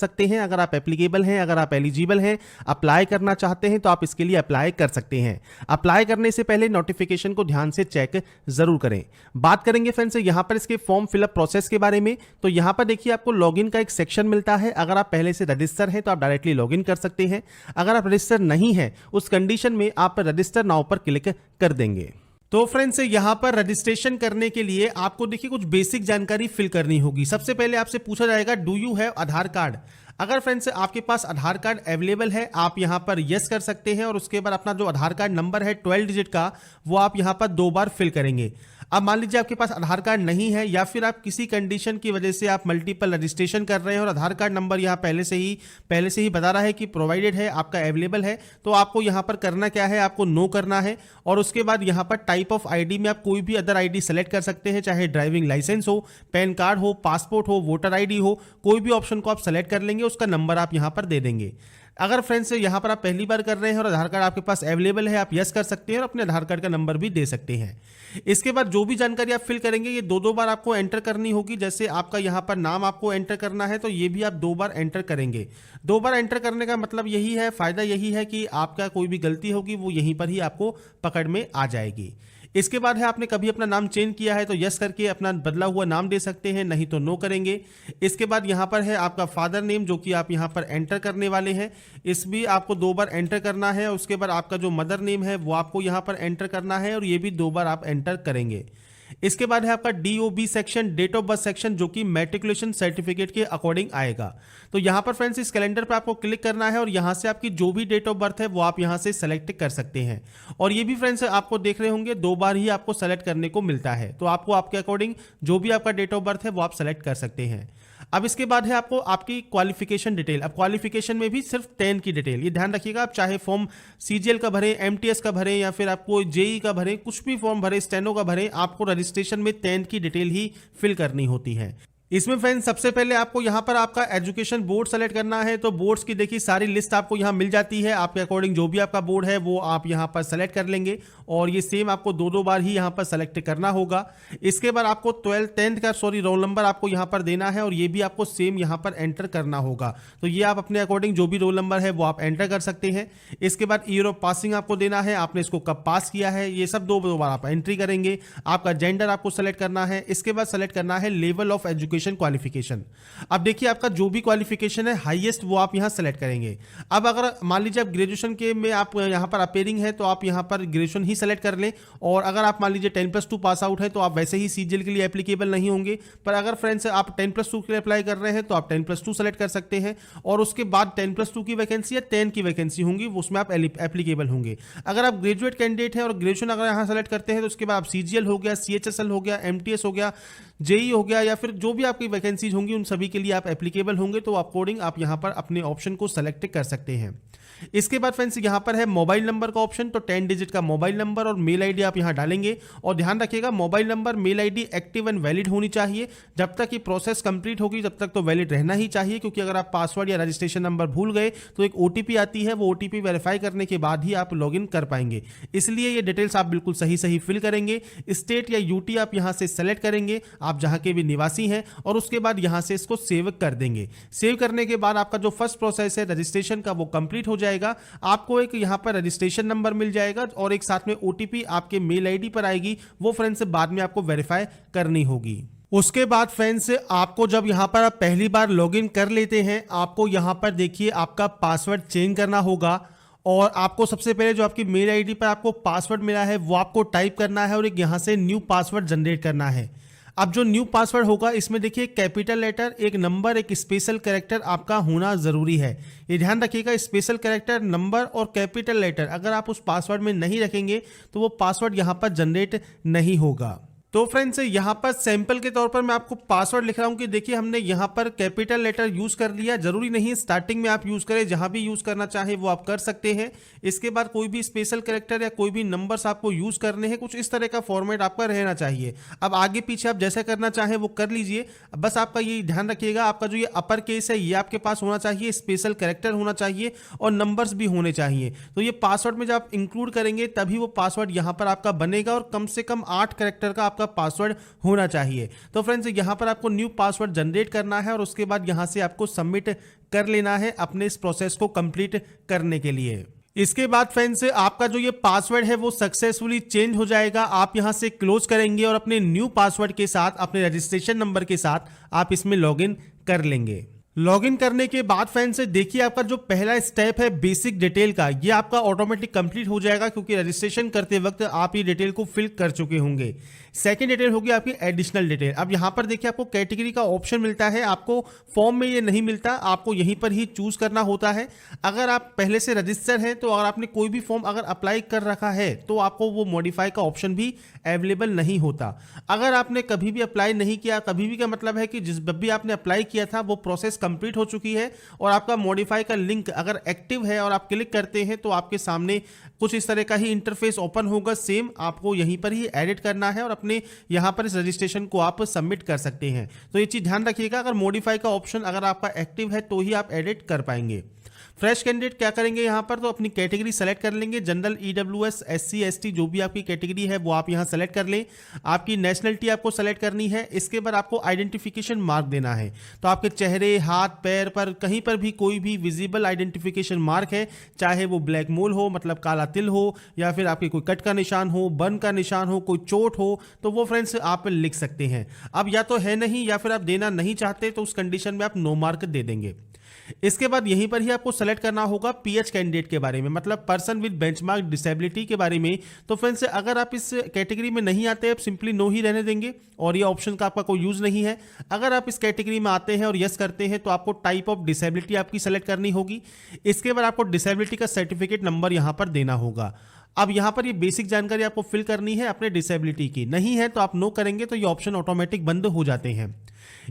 सकते हैं। अगर आप एप्लीकेबल हैं, अगर आप एलिजिबल हैं, अप्लाई करना चाहते हैं तो आप इसके लिए अप्लाई कर सकते हैं। अप्लाई करने से पहले नोटिफिकेशन को ध्यान से चेक जरूर करें। बात करेंगे फ्रेंड्स यहां पर इसके फॉर्म फिलअप प्रोसेस के बारे में। तो यहां पर देखिए आपको लॉगिन का एक सेक्शन मिलता है। अगर आप पहले से रजिस्टर हैं तो आप डायरेक्टली लॉगिन कर सकते हैं। अगर आप रजिस्टर नहीं है उस कंडीशन में आप रजिस्टर नाउ पर क्लिक कर देंगे। तो फ्रेंड्स यहां पर रजिस्ट्रेशन करने के लिए आपको देखिए कुछ बेसिक जानकारी फिल करनी होगी। सबसे पहले आपसे पूछा जाएगा do you have Aadhaar card. अगर फ्रेंड्स आपके पास आधार कार्ड अवेलेबल है आप यहां पर यस कर सकते हैं और उसके बाद अपना जो आधार कार्ड नंबर है 12 डिजिट का वो आप यहां पर 2 बार फिल करेंगे। अब मान लीजिए आपके पास आधार कार्ड नहीं है या फिर आप किसी कंडीशन की वजह से आप मल्टीपल रजिस्ट्रेशन कर रहे हैं और आधार कार्ड नंबर यहां पहले से ही बता रहा है कि प्रोवाइडेड है, आपका अवेलेबल है, तो आपको यहां पर करना क्या है, आपको नो करना है। और उसके बाद यहां पर टाइप ऑफ आईडी में आप कोई भी अदर आईडी सेलेक्ट कर सकते हैं, चाहे ड्राइविंग लाइसेंस हो, पैन कार्ड हो, पासपोर्ट हो, वोटर आईडी हो, कोई भी ऑप्शन को आप सेलेक्ट कर लेंगे, उसका नंबर आप यहां पर दे देंगे। अगर फ्रेंड्स यहां पर आप पहली बार कर रहे हैं और आधार कार्ड आपके पास अवेलेबल है, आप यस कर सकते हैं और अपने आधार कार्ड का नंबर भी दे सकते हैं। इसके बाद जो भी जानकारी आप फिल करेंगे ये 2 बार आपको एंटर करनी होगी। जैसे आपका यहां पर नाम आपको एंटर करना है तो ये भी आप 2 बार एंटर करेंगे। 2 बार एंटर करने का मतलब यही है, फायदा यही है कि आपका कोई भी गलती होगी वो यहीं पर ही आपको पकड़ में आ जाएगी। इसके बाद है आपने कभी अपना नाम चेंज किया है तो यस करके अपना बदला हुआ नाम दे सकते हैं, नहीं तो नो करेंगे। इसके बाद यहाँ पर है आपका फादर नेम जो कि आप यहाँ पर एंटर करने वाले हैं, इस भी आपको 2 बार एंटर करना है। उसके बाद आपका जो मदर नेम है वो आपको यहाँ पर एंटर करना है और ये भी 2 बार आप एंटर करेंगे। इसके बाद है आपका DOB section, date of birth section, जो कि मैट्रिकुलेशन सर्टिफिकेट के अकॉर्डिंग आएगा। तो यहां पर फ्रेंड्स इस कैलेंडर पर आपको क्लिक करना है और यहां से आपकी जो भी डेट ऑफ बर्थ है वो आप यहां से सेलेक्ट कर सकते हैं। और ये भी फ्रेंड्स आपको देख रहे होंगे 2 बार ही आपको सेलेक्ट करने को मिलता है, तो आपको आपके अकॉर्डिंग जो भी आपका डेट ऑफ बर्थ है वो आप सेलेक्ट कर सकते हैं। अब इसके बाद है आपको आपकी क्वालिफिकेशन डिटेल। अब क्वालिफिकेशन में भी सिर्फ 10 की डिटेल, ये ध्यान रखिएगा। आप चाहे फॉर्म CGL का भरें, MTS का भरें या फिर आपको JEE का भरें, कुछ भी फॉर्म भरें, स्टेनो का भरें, आपको रजिस्ट्रेशन में 10 की डिटेल ही फिल करनी होती है। इसमें फ्रेंड्स सबसे पहले आपको यहां पर आपका एजुकेशन बोर्ड सेलेक्ट करना है। तो बोर्ड्स की देखिए सारी लिस्ट आपको यहां मिल जाती है, आपके अकॉर्डिंग जो भी आपका बोर्ड है वो आप यहां पर सेलेक्ट कर लेंगे और ये सेम आपको 2 बार ही यहां पर सेलेक्ट करना होगा। इसके बाद आपको 10th का रोल नंबर आपको यहां पर देना है और ये भी आपको सेम यहां पर एंटर करना होगा। तो ये आप अपने अकॉर्डिंग जो भी रोल नंबर है वो आप एंटर कर सकते हैं। इसके बाद ईयर ऑफ पासिंग आपको देना है, आपने इसको कब पास किया है, ये सब 2 बार आप एंट्री करेंगे। आपका जेंडर आपको सेलेक्ट करना है। इसके बाद सेलेक्ट करना है लेवल ऑफ एजुकेशन क्वालिफिकेशन। अब देखिए आपका जो भी क्वालिफिकेशन है हाईएस्ट वो आप यहां सेलेक्ट करेंगे। अब अगर मान लीजिए आप ग्रेजुएशन के में आप यहां पर अपेयरिंग है तो आप यहां पर ग्रेजुएशन ही सेलेक्ट कर लें। और अगर आप मान लीजिए 10+2 पास आउट है तो आप वैसे ही CGL के लिए एप्लीकेबल नहीं होंगे। पर अगर फ्रेंड्स आप 10+2 के लिए अप्लाई कर रहे हैं तो आप 10+2 सेलेक्ट कर सकते हैं और उसके बाद 10+2 की वैकेंसी या 10 की वैकेंसी होंगी उसमें आप एप्लीकेबल होंगे। अगर आप ग्रेजुएट कैंडिडेट है और ग्रेजुएशन अगर यहां सेलेक्ट करते हैं तो उसके बाद आप CGL हो गया, CHSL हो गया, MTS हो गया, JEE हो गया या फिर जो भी आपकी वैकेंसीज होंगी उन सभी के लिए आप एप्लीकेबल होंगे। तो अकॉर्डिंग आप यहां पर अपने ऑप्शन को सेलेक्ट कर सकते हैं। इसके बाद फ्रेंड्स यहां पर है मोबाइल नंबर का ऑप्शन। तो 10 डिजिट का मोबाइल नंबर और मेल आईडी आप यहां डालेंगे और ध्यान रखिएगा mobile number mail ID active and valid होनी चाहिए। जब तक ये प्रोसेस कंप्लीट होगी तब तक तो वैलिड रहना ही चाहिए, क्योंकि अगर आप पासवर्ड या रजिस्ट्रेशन नंबर भूल गए तो एक OTP आती है, वो OTP वेरीफाई करने के बाद ही आप लॉगिन कर पाएंगे। इसलिए ये डिटेल्स आप बिल्कुल सही फिल करेंगे। स्टेट या UT आप यहां से सेलेक्ट करेंगे, आप जहां के भी निवासी हैं, और उसके बाद यहां से इसको सेव कर देंगे। सेव करने के बाद आपका जो फर्स्ट प्रोसेस है रजिस्ट्रेशन का वो कंप्लीट हो जाएगा। आपको एक यहां पर रजिस्ट्रेशन नंबर मिल जाएगा और एक साथ में OTP आपके मेल आईडी पर आएगी, वो फ्रेंड्स बाद में आपको वेरीफाई करनी होगी। उसके बाद फ्रेंड्स आपको जब यहां पर आप पहली बार लॉगिन कर लेते हैं आपको यहां पर देखिए आपका पासवर्ड चेंज करना होगा और आपको सबसे पहले जो आपकी मेल आईडी पर आपको पासवर्ड मिला है वो आपको टाइप करना है और एक यहां से न्यू पासवर्ड जनरेट करना है। अब जो न्यू पासवर्ड होगा इसमें देखिए कैपिटल लेटर, एक नंबर, एक स्पेशल कैरेक्टर आपका होना जरूरी है। ये ध्यान रखिएगा, स्पेशल कैरेक्टर, नंबर और कैपिटल लेटर अगर आप उस पासवर्ड में नहीं रखेंगे तो वो पासवर्ड यहां पर जनरेट नहीं होगा। तो फ्रेंड्स यहाँ पर सैंपल के तौर पर मैं आपको पासवर्ड लिख रहा हूँ कि देखिए हमने यहाँ पर कैपिटल लेटर यूज कर लिया। जरूरी नहीं स्टार्टिंग में आप यूज करें, जहां भी यूज करना चाहे वो आप कर सकते हैं। इसके बाद कोई भी स्पेशल कैरेक्टर या कोई भी नंबर्स आपको यूज करने हैं, कुछ इस तरह का फॉर्मेट आपका रहना चाहिए। अब आगे पीछे आप जैसा करना चाहें वो कर लीजिए। बस आपका ये ध्यान रखिएगा आपका जो ये अपर केस है ये आपके पास होना चाहिए, स्पेशल कैरेक्टर होना चाहिए और नंबर्स भी होने चाहिए। तो ये पासवर्ड में जब आप इंक्लूड करेंगे तभी वो पासवर्ड यहाँ पर आपका बनेगा और कम से कम 8 कैरेक्टर का आपका आपका पासवर्ड होना चाहिए। तो फ्रेंड्स यहाँ पर आपको न्यू पासवर्ड जनरेट करना है और उसके बाद यहाँ से आपको सबमिट कर लेना है अपने इस प्रोसेस को कंप्लीट करने के लिए। इसके बाद फ्रेंड्स आपका जो ये पासवर्ड है वो सक्सेसफुली चेंज हो जाएगा। आप यहां से क्लोज करेंगे और अपने न्यू पासवर्ड के साथ, अपने रजिस्ट्रेशन नंबर के साथ आप इसमें लॉगिन कर लेंगे। लॉगिन करने के बाद फ्रेंड्स देखिए आपका जो पहला स्टेप है बेसिक डिटेल का, ये आपका ऑटोमेटिक कंप्लीट हो जाएगा क्योंकि रजिस्ट्रेशन करते वक्त आप ये डिटेल को फिल कर चुके होंगे। सेकंड डिटेल होगी आपकी एडिशनल डिटेल। अब यहाँ पर देखिए आपको कैटेगरी का ऑप्शन मिलता है, आपको फॉर्म में ये नहीं मिलता, आपको यहीं पर ही चूज करना होता है। अगर आप पहले से रजिस्टर हैं तो अगर आपने कोई भी फॉर्म अगर अप्लाई कर रखा है तो आपको वो मॉडिफाई का ऑप्शन भी अवेलेबल नहीं होता। अगर आपने कभी भी अप्लाई नहीं किया, कभी भी का मतलब है कि जब भी आपने अप्लाई किया था वो प्रोसेस कंप्लीट हो चुकी है और आपका मॉडिफाई का लिंक अगर एक्टिव है और आप क्लिक करते हैं तो आपके सामने कुछ इस तरह का ही इंटरफेस ओपन होगा। सेम आपको यहीं पर ही एडिट करना है और अपने यहां पर इस रजिस्ट्रेशन को आप सबमिट कर सकते हैं। तो ये चीज ध्यान रखिएगा, अगर मॉडिफाई का ऑप्शन अगर आपका एक्टिव है तो ही आप एडिट कर पाएंगे। फ्रेश कैंडिडेट क्या करेंगे यहाँ पर, तो अपनी कैटेगरी सेलेक्ट कर लेंगे। जनरल, ईडब्ल्यूएस, एससी, एसटी जो भी आपकी कैटेगरी है वो आप यहाँ सेलेक्ट कर लें। आपकी नेशनलिटी आपको सेलेक्ट करनी है। इसके बाद आपको आइडेंटिफिकेशन मार्क देना है। तो आपके चेहरे, हाथ, पैर पर कहीं पर भी कोई भी विजिबल आइडेंटिफिकेशन मार्क है, चाहे वो ब्लैक मोल हो मतलब काला तिल हो, या फिर आपके कोई कट का निशान हो, बर्न का निशान हो, कोई चोट हो, तो वो फ्रेंड्स आप लिख सकते हैं। अब या तो है नहीं या फिर आप देना नहीं चाहते तो उस कंडीशन में आप नो मार्क दे देंगे। इसके बाद यहीं पर ही आपको सेलेक्ट करना होगा पीएच कैंडिडेट के बारे में, मतलब पर्सन विद बेंचमार्क डिसेबिलिटी के बारे में। तो फ्रेंड्स अगर आप इस कैटेगरी में नहीं आते, आप सिंपली नो ही रहने देंगे और ये ऑप्शन का आपका कोई यूज नहीं है। अगर आप इस कैटेगरी में आते हैं और यस करते हैं तो आपको टाइप ऑफ डिसेबिलिटी आपकी सेलेक्ट करनी होगी। इसके बाद आपको डिसेबिलिटी का सर्टिफिकेट नंबर यहां पर देना होगा। अब यहां पर ये बेसिक जानकारी आपको फिल करनी है अपने डिसेबिलिटी की, नहीं है तो आप नो करेंगे तो ये ऑप्शन ऑटोमेटिक बंद हो जाते हैं।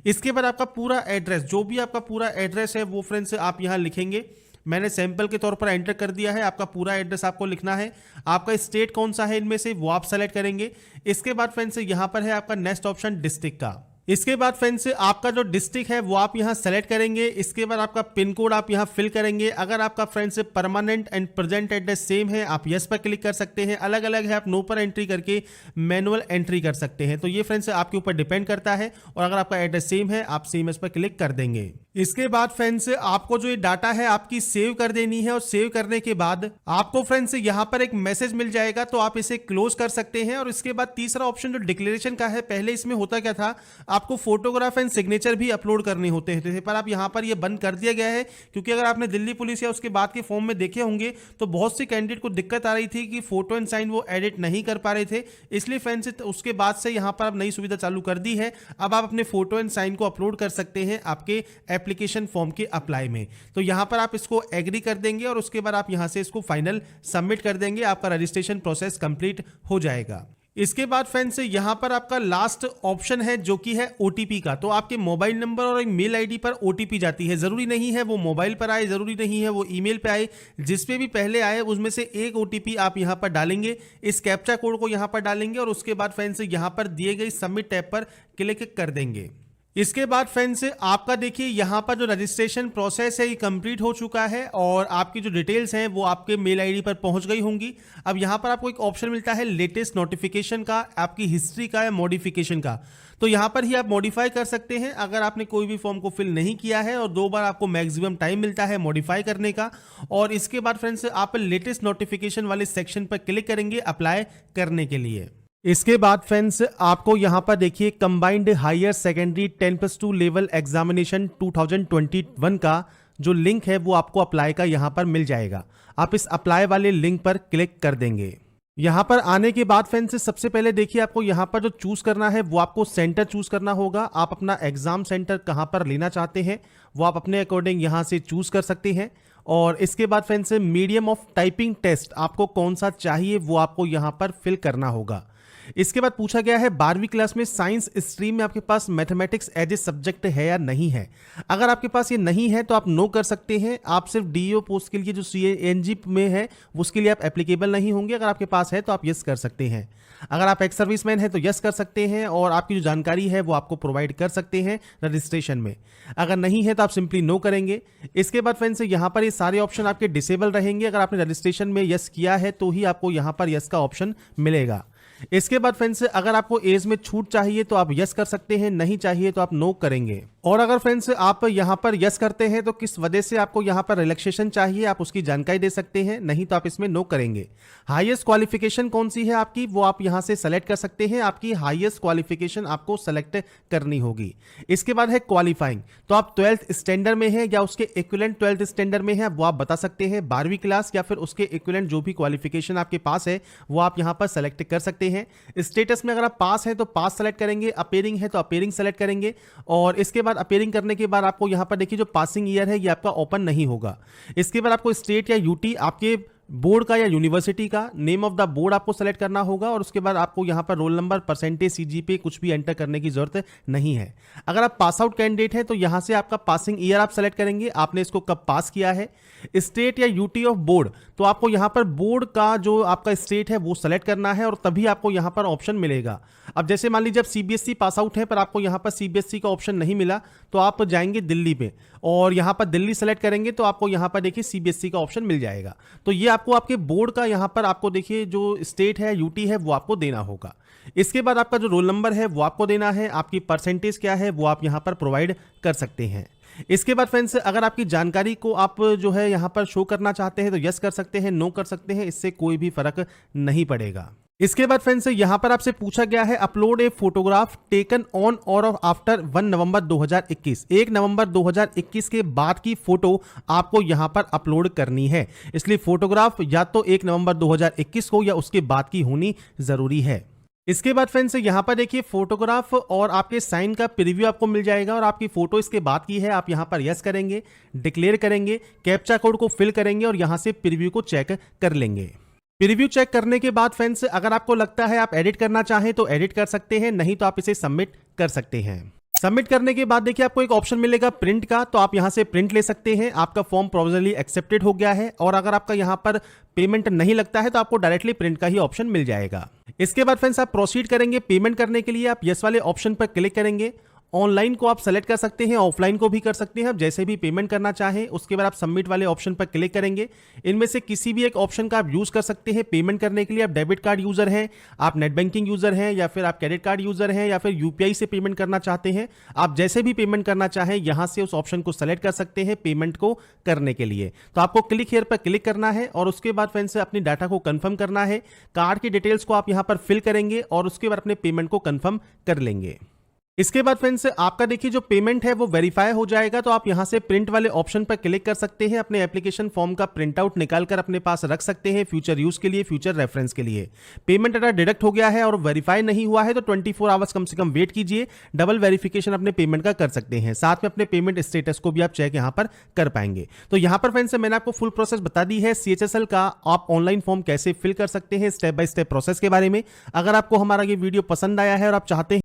इसके बाद आपका पूरा एड्रेस, जो भी आपका पूरा एड्रेस है वो फ्रेंड्स आप यहां लिखेंगे। मैंने सैंपल के तौर पर एंटर कर दिया है, आपका पूरा एड्रेस आपको लिखना है। आपका स्टेट कौन सा है इनमें से वो आप सेलेक्ट करेंगे। इसके बाद फ्रेंड्स यहां पर है आपका नेक्स्ट ऑप्शन डिस्ट्रिक्ट का। इसके बाद फ्रेंड्स आपका जो डिस्ट्रिक्ट है वो आप यहां सेलेक्ट करेंगे। इसके बाद आपका पिन कोड आप यहां फिल करेंगे। अगर आपका friends permanent and present address same है आप यस पर क्लिक कर सकते हैं, अलग अलग है आप नो पर एंट्री करके मैनुअल एंट्री कर सकते हैं। तो ये फ्रेंड्स आपके ऊपर डिपेंड करता है, और अगर आपका एड्रेस सेम है आप सेम इस पर क्लिक कर देंगे। इसके बाद फ्रेंड्स आपको जो ये डाटा है आपकी सेव कर देनी है, और सेव करने के बाद आपको फ्रेंड्स यहां पर एक मैसेज मिल जाएगा तो आप इसे क्लोज कर सकते हैं। और इसके बाद तीसरा ऑप्शन जो डिक्लेरेशन का है, पहले इसमें होता क्या था, आपको फोटोग्राफ एंड सिग्नेचर भी अपलोड करने होते थे, पर अब यहां पर ये बंद कर दिया गया है। क्योंकि अगर आपने दिल्ली पुलिस या उसके बाद के फॉर्म में देखे होंगे तो बहुत सी कैंडिडेट को दिक्कत आ रही थी कि फोटो एंड साइन वो एडिट नहीं कर पा रहे थे, इसलिए फ्रेंड्स उसके बाद से यहां पर अब नई सुविधा चालू कर दी है। अब आप अपने फोटो एंड साइन को अपलोड कर सकते हैं आपके एप्लीकेशन फॉर्म के अप्लाई में। तो यहां पर आप इसको एग्री कर देंगे और उसके बाद आप यहां से इसको फाइनल सबमिट कर देंगे, आपका रजिस्ट्रेशन प्रोसेस कंप्लीट हो जाएगा। इसके बाद फ्रेंड्स यहां पर आपका लास्ट ऑप्शन है जो कि है ओटीपी का। तो आपके मोबाइल नंबर और मेल आईडी पर ओटीपी जाती है, जरूरी नहीं है वो मोबाइल पर आए, जरूरी नहीं है वो ईमेल पे आए, जिस पे भी पहले आए उसमें से एक ओटीपी आप यहां पर डालेंगे। इस कैप्चा कोड को यहां पर डालेंगे और उसके बाद फ्रेंड्स यहां पर दिए गए सबमिट टैब पर क्लिक कर देंगे। इसके बाद फ्रेंड्स आपका देखिए यहाँ पर जो रजिस्ट्रेशन प्रोसेस है ये कंप्लीट हो चुका है और आपकी जो डिटेल्स हैं वो आपके मेल आईडी पर पहुंच गई होंगी। अब यहाँ पर आपको एक ऑप्शन मिलता है लेटेस्ट नोटिफिकेशन का, आपकी हिस्ट्री का या मॉडिफिकेशन का। तो यहाँ पर ही आप मॉडिफाई कर सकते हैं अगर आपने कोई भी फॉर्म को फिल नहीं किया है, और 2 बार आपको मैक्सिमम टाइम मिलता है मॉडिफाई करने का। और इसके बाद फ्रेंड्स आप लेटेस्ट नोटिफिकेशन वाले सेक्शन पर क्लिक करेंगे अप्लाई करने के लिए। इसके बाद फ्रेंड्स आपको यहां पर देखिए combined higher secondary 10+2 level examination 2021 का जो लिंक है वो आपको अप्लाई का यहां पर मिल जाएगा। आप इस अप्लाई वाले लिंक पर क्लिक कर देंगे। यहां पर आने के बाद फ्रेंड्स सबसे पहले देखिए आपको यहां पर जो चूज करना है वो आपको सेंटर चूज करना होगा। आप अपना एग्जाम सेंटर कहां पर लेना चाहते हैं वो आप अपने अकॉर्डिंग यहां से चूज कर सकते हैं। और इसके बाद friends medium of typing test आपको कौन सा चाहिए वो आपको यहां पर फिल करना होगा। इसके बाद पूछा गया है 12वीं क्लास में साइंस स्ट्रीम में आपके पास मैथमेटिक्स एज ए सब्जेक्ट है या नहीं है। अगर आपके पास ये नहीं है तो आप नो कर सकते हैं। आप सिर्फ डीईओ पोस्ट के लिए जो CNG में है उसके लिए आप एप्लीकेबल नहीं होंगे। अगर आपके पास है तो आप यस कर सकते हैं। अगर आप एक्स सर्विसमैन है तो यस कर सकते हैं और आपकी जो जानकारी है वो आपको प्रोवाइड कर सकते हैं रजिस्ट्रेशन में। अगर नहीं है तो आप सिंपली नो करेंगे। इसके बाद फ्रेंड्स यहाँ पर ये सारे ऑप्शन आपके डिसेबल रहेंगे। अगर आपने रजिस्ट्रेशन में यस किया है तो ही आपको यहाँ पर यस का ऑप्शन मिलेगा। इसके बाद फ्रेंड्स अगर आपको एज में छूट चाहिए तो आप यस कर सकते हैं, नहीं चाहिए तो आप नो करेंगे। और अगर फ्रेंड्स आप यहां पर यस करते हैं तो किस वजह से आपको यहां पर रिलैक्सेशन चाहिए आप उसकी जानकारी दे सकते हैं, नहीं तो आप इसमें नो करेंगे। हाईएस्ट क्वालिफिकेशन कौन सी है आपकी वो आप यहां से सेलेक्ट कर सकते हैं, आपकी हाईएस्ट क्वालिफिकेशन आपको सेलेक्ट करनी होगी। इसके बाद है क्वालिफाइंग, तो आप 12th स्टैंडर्ड में है या उसके इक्विवेलेंट 12th स्टैंडर्ड में है वो आप बता सकते हैं, 12वीं क्लास या फिर उसके इक्विवेलेंट जो भी क्वालिफिकेशन आपके पास है वो आप यहां पर सेलेक्ट कर सकते हैं। स्टेटस में अगर आप पास है तो पास सेलेक्ट करेंगे, अपीयरिंग है तो अपीयरिंग सेलेक्ट करेंगे। और इसके बाद अपीयरिंग करने के बाद आपको यहां पर देखिए जो पासिंग ईयर है ये आपका ओपन नहीं होगा। इसके बाद आपको स्टेट या यूटी आपके बोर्ड का या यूनिवर्सिटी का नेम ऑफ द बोर्ड आपको सेलेक्ट करना होगा और उसके बाद आपको यहां पर रोल नंबर, परसेंटेज, सीजीपीए कुछ भी एंटर करने की जरूरत नहीं है। अगर आप पास आउट कैंडिडेट हैं तो यहां से आपका पासिंग ईयर आप सेलेक्ट करेंगे, आपने इसको कब पास किया है। स्टेट या यूटी ऑफ बोर्ड, तो आपको यहां पर बोर्ड का जो आपका स्टेट है वो सेलेक्ट करना है और तभी आपको यहां पर ऑप्शन मिलेगा। अब जैसे मान लीजिए आप सीबीएसई पास आउट है पर आपको यहां पर सीबीएसई का ऑप्शन नहीं मिला तो आप जाएंगे दिल्ली पे और यहां पर दिल्ली सेलेक्ट करेंगे तो आपको यहां पर देखिए सीबीएसई का ऑप्शन मिल जाएगा। तो ये आपको आपके बोर्ड का यहां पर आपको देखिए जो स्टेट है, यूटी है वो आपको देना होगा। इसके बाद आपका जो रोल नंबर है वो आपको देना है, आपकी परसेंटेज क्या है वो आप यहां पर प्रोवाइड कर सकते हैं। इसके बाद फ्रेंड्स अगर आपकी जानकारी को आप जो है यहां पर शो करना चाहते हैं तो यस कर सकते हैं, नो कर सकते हैं, इससे कोई भी फर्क नहीं पड़ेगा। इसके बाद फ्रेंड्स यहां पर आपसे पूछा गया है upload a photograph taken on और आफ्टर 1 नवंबर 2021। 1 नवंबर 2021 के बाद की फोटो आपको यहां पर अपलोड करनी है, इसलिए फोटोग्राफ या तो 1 नवंबर 2021 को या उसके बाद की होनी जरूरी है। इसके बाद फ्रेंड्स यहां पर देखिए फोटोग्राफ और आपके साइन का प्रीव्यू आपको मिल जाएगा और आपकी फोटो इसके बाद की है, आप यहां पर यस करेंगे, डिक्लेयर करेंगे, कैप्चा कोड को फिल करेंगे और यहां से प्रीव्यू को चेक कर लेंगे। प्रीव्यू चेक करने के बाद फ्रेंड्स अगर आपको लगता है आप एडिट करना चाहें तो एडिट कर सकते हैं, नहीं तो आप इसे सबमिट कर सकते हैं। सबमिट करने के बाद देखिए आपको एक ऑप्शन मिलेगा प्रिंट का, तो आप यहां से प्रिंट ले सकते हैं। आपका फॉर्म प्रोविजनली एक्सेप्टेड हो गया है और अगर आपका यहां पर पेमेंट नहीं लगता है तो आपको डायरेक्टली प्रिंट का ही ऑप्शन मिल जाएगा। इसके बाद फ्रेंड्स आप प्रोसीड करेंगे पेमेंट करने के लिए, आप यस वाले ऑप्शन पर क्लिक करेंगे। ऑनलाइन को आप सेलेक्ट कर सकते हैं, ऑफलाइन को भी कर सकते हैं, आप जैसे भी पेमेंट करना चाहें। उसके बाद आप सबमिट वाले ऑप्शन पर क्लिक करेंगे। इनमें से किसी भी एक ऑप्शन का आप यूज कर सकते हैं पेमेंट करने के लिए। आप डेबिट कार्ड यूजर हैं, आप नेट बैंकिंग यूजर हैं या फिर आप क्रेडिट कार्ड यूजर हैं या फिर यूपीआई से पेमेंट करना चाहते हैं, आप जैसे भी पेमेंट करना चाहें यहां से उस ऑप्शन को सेलेक्ट कर सकते हैं पेमेंट को करने के लिए। तो आपको क्लिक हियर पर क्लिक करना है और उसके बाद फ्रेंड्स अपनी डाटा को कंफर्म करना है। कार्ड की डिटेल्स को आप यहां पर फिल करेंगे और उसके बाद अपने पेमेंट को कंफर्म कर लेंगे। इसके बाद फ्रेंड्स आपका देखिए जो पेमेंट है वो वेरीफाई हो जाएगा, तो आप यहां से प्रिंट वाले ऑप्शन पर क्लिक कर सकते हैं। अपने एप्लीकेशन फॉर्म का प्रिंट आउट निकाल कर अपने पास रख सकते हैं फ्यूचर यूज के लिए, फ्यूचर रेफरेंस के लिए। पेमेंट डाटा डिडक्ट हो गया है और वेरीफाई नहीं हुआ है तो 24 आवर्स कम से कम वेट कीजिए, डबल वेरिफिकेशन अपने पेमेंट का कर सकते हैं। साथ में अपने पेमेंट स्टेटस को भी आप चेक यहां पर कर पाएंगे। तो यहां पर फ्रेंड्स मैंने आपको फुल प्रोसेस बता दी है CHSL का आप ऑनलाइन फॉर्म कैसे फिल कर सकते हैं, स्टेप बाय स्टेप प्रोसेस के बारे में। अगर आपको हमारा ये वीडियो पसंद आया है और आप चाहते हैं